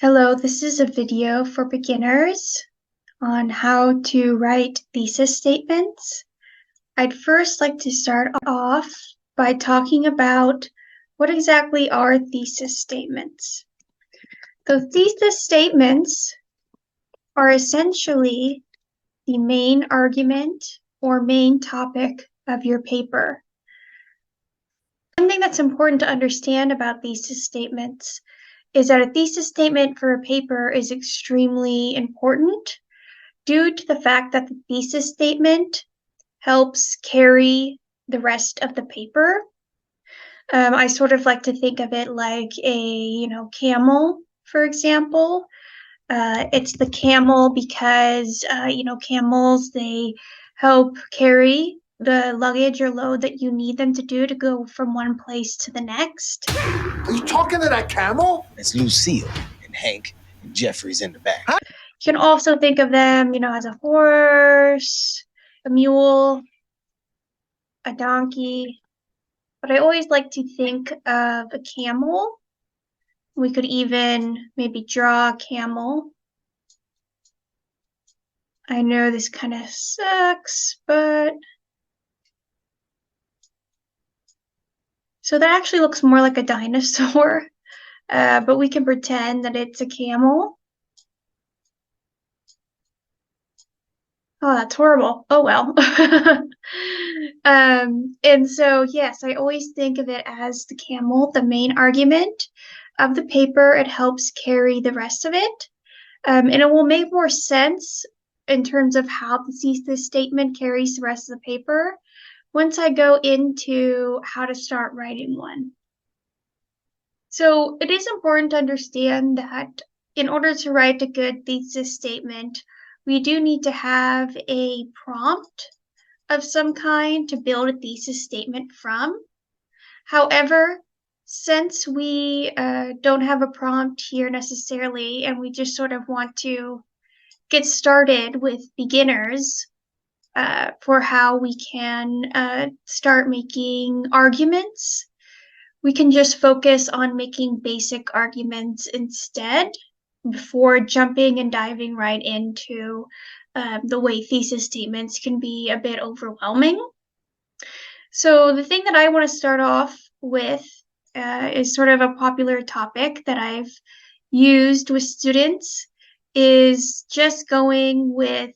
Hello, this is a video for beginners on how to write thesis statements. I'd first like to start off by talking about what exactly are thesis statements. So thesis statements are essentially the main argument or main topic of your paper. One thing that's important to understand about thesis statements is that a thesis statement for a paper is extremely important due to the fact that the thesis statement helps carry the rest of the paper. I sort of like to think of it like a, camel, for example. It's the camel because, camels, they help carry the luggage or load that you need them to do to go from one place to the next. Are you talking to that camel? It's Lucille and Hank and Jeffrey's in the back. You can also think of them, as a horse, a mule, a donkey. But I always like to think of a camel. We could even maybe draw a camel. I know this kind of sucks, but so that actually looks more like a dinosaur, but we can pretend that it's a camel. Oh, that's horrible. Oh, well. And so, yes, I always think of it as the camel, the main argument of the paper. It helps carry the rest of it. And it will make more sense in terms of how the thesis statement carries the rest of the paper once I go into how to start writing one. So it is important to understand that in order to write a good thesis statement, we do need to have a prompt of some kind to build a thesis statement from. However, since we don't have a prompt here necessarily, and we just sort of want to get started with beginners for how we can start making arguments, we can just focus on making basic arguments instead before jumping and diving right into the way thesis statements can be a bit overwhelming. So the thing that I want to start off with is sort of a popular topic that I've used with students is just going with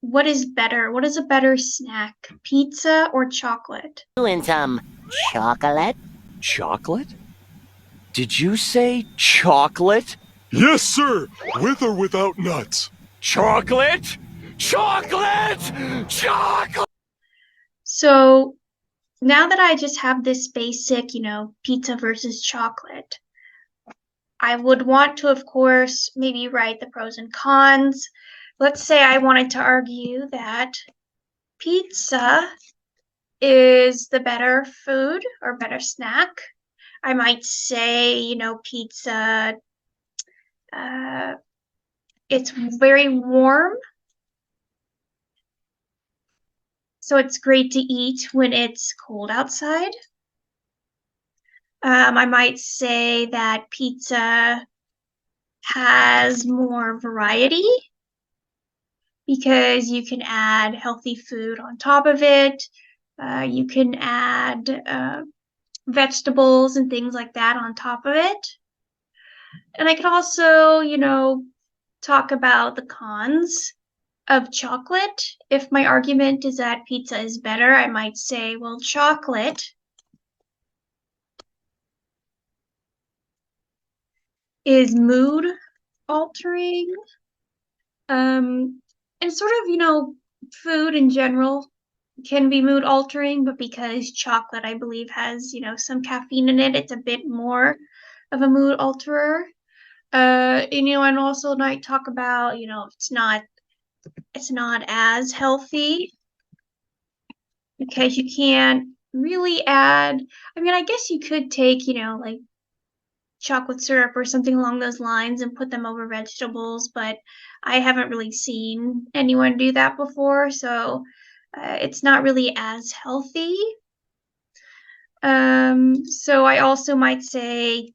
what is better? What is a better snack, pizza or chocolate? And some chocolate? Chocolate? Did you say chocolate? Yes, sir. With or without nuts. Chocolate? Chocolate! Chocolate! So now that I just have this basic, pizza versus chocolate, I would want to, of course, maybe write the pros and cons. Let's say I wanted to argue that pizza is the better food or better snack. I might say, pizza, it's very warm, so it's great to eat when it's cold outside. I might say that pizza has more variety because you can add healthy food on top of it. You can add vegetables and things like that on top of it. And I could also, talk about the cons of chocolate. If my argument is that pizza is better, I might say, well, chocolate is mood altering. And sort of, food in general can be mood altering, but because chocolate, I believe, has, some caffeine in it, it's a bit more of a mood alterer. And also might talk about, it's not as healthy because you can't really add, I guess you could take, like chocolate syrup or something along those lines and put them over vegetables, but I haven't really seen anyone do that before, so it's not really as healthy. So I also might say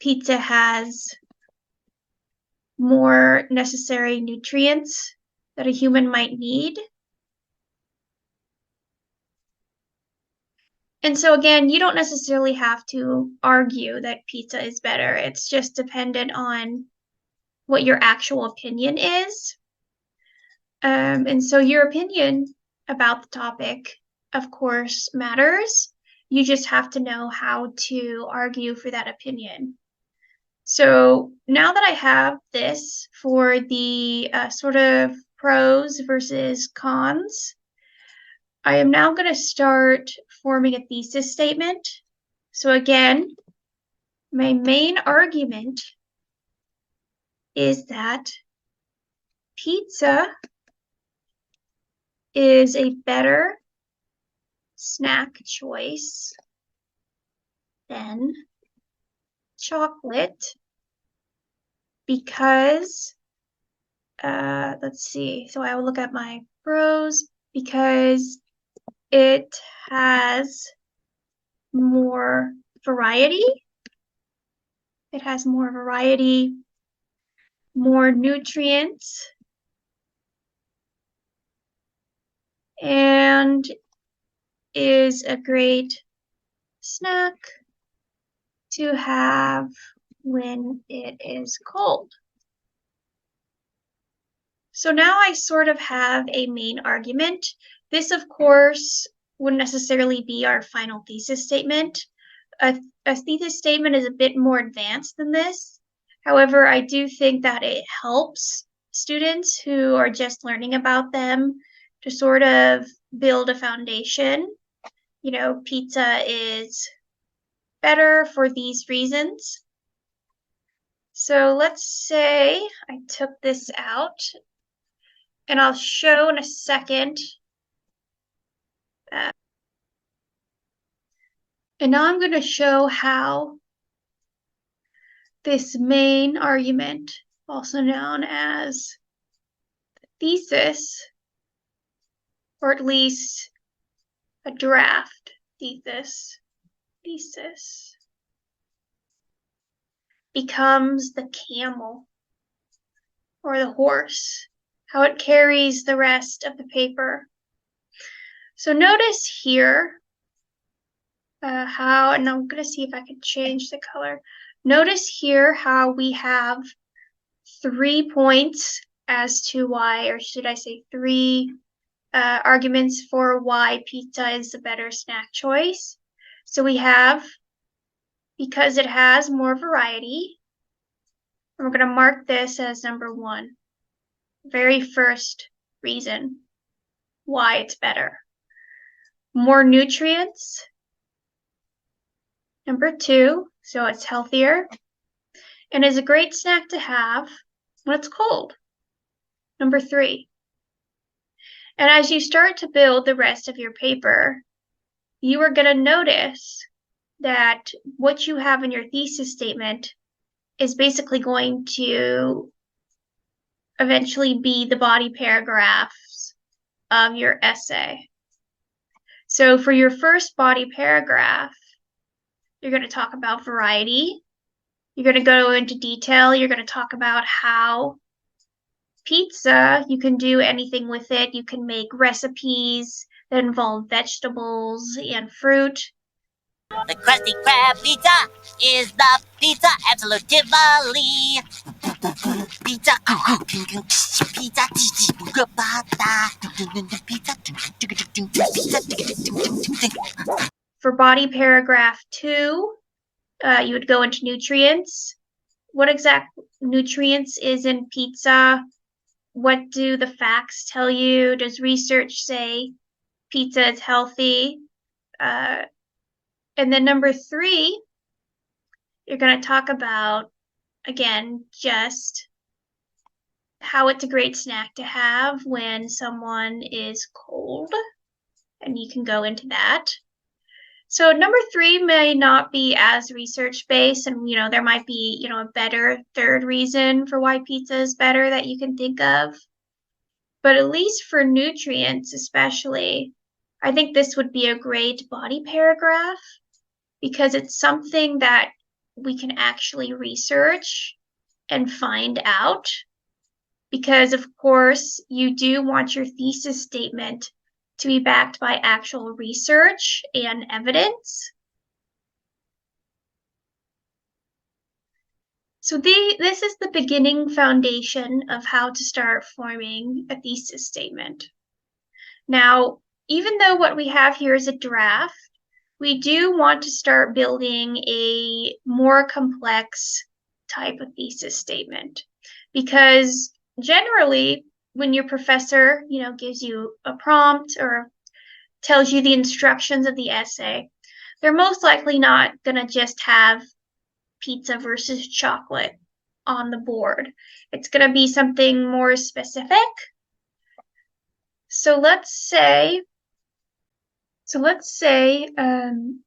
pizza has more necessary nutrients that a human might need. And so again, you don't necessarily have to argue that pizza is better. It's just dependent on what your actual opinion is. And so your opinion about the topic, of course, matters. You just have to know how to argue for that opinion. So now that I have this for the sort of pros versus cons, I am now going to start forming a thesis statement. So again, my main argument is that pizza is a better snack choice than chocolate because, let's see, so I will look at my pros because it has more variety. It has more variety, more nutrients, and is a great snack to have when it is cold. So now I sort of have a main argument. This, of course, wouldn't necessarily be our final thesis statement. A thesis statement is a bit more advanced than this. However, I do think that it helps students who are just learning about them to sort of build a foundation. You know, pizza is better for these reasons. So let's say I took this out, and I'll show in a second. And now I'm going to show how this main argument, also known as the thesis, or at least a draft thesis, becomes the camel or the horse, how it carries the rest of the paper. So notice here how, and I'm going to see if I can change the color. Notice here how we have 3 points as to why, or should I say 3 arguments for why pizza is the better snack choice. So we have, because it has more variety, and we're going to mark this as number 1. Very first reason why it's better. More nutrients. Number 2, so it's healthier and is a great snack to have when it's cold. Number 3. And as you start to build the rest of your paper, you are going to notice that what you have in your thesis statement is basically going to eventually be the body paragraphs of your essay. So for your first body paragraph, you're going to talk about variety. You're going to go into detail. You're going to talk about how pizza, you can do anything with it. You can make recipes that involve vegetables and fruit. The Krusty Krab pizza is the pizza absolutely. Pizza, pizza. For body paragraph 2, you would go into nutrients. What exact nutrients is in pizza? What do the facts tell you? Does research say pizza is healthy? And then number 3, you're going to talk about, again, just how it's a great snack to have when someone is cold. And you can go into that. So number 3 may not be as research-based, and, you know, there might be, you know, a better third reason for why pizza is better that you can think of. But at least for nutrients especially, I think this would be a great body paragraph because it's something that we can actually research and find out, because of course you do want your thesis statement to be backed by actual research and evidence. So this is the beginning foundation of how to start forming a thesis statement. Now, even though what we have here is a draft, we do want to start building a more complex type of thesis statement, because generally when your professor, gives you a prompt or tells you the instructions of the essay, they're most likely not going to just have pizza versus chocolate on the board. It's going to be something more specific. So let's say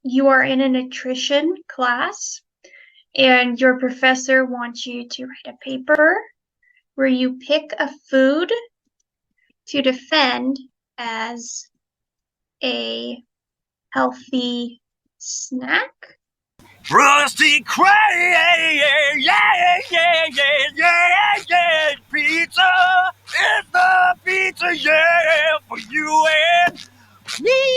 you are in a nutrition class and your professor wants you to write a paper where you pick a food to defend as a healthy snack. Rusty Cray, pizza is the pizza, yeah, for you and me.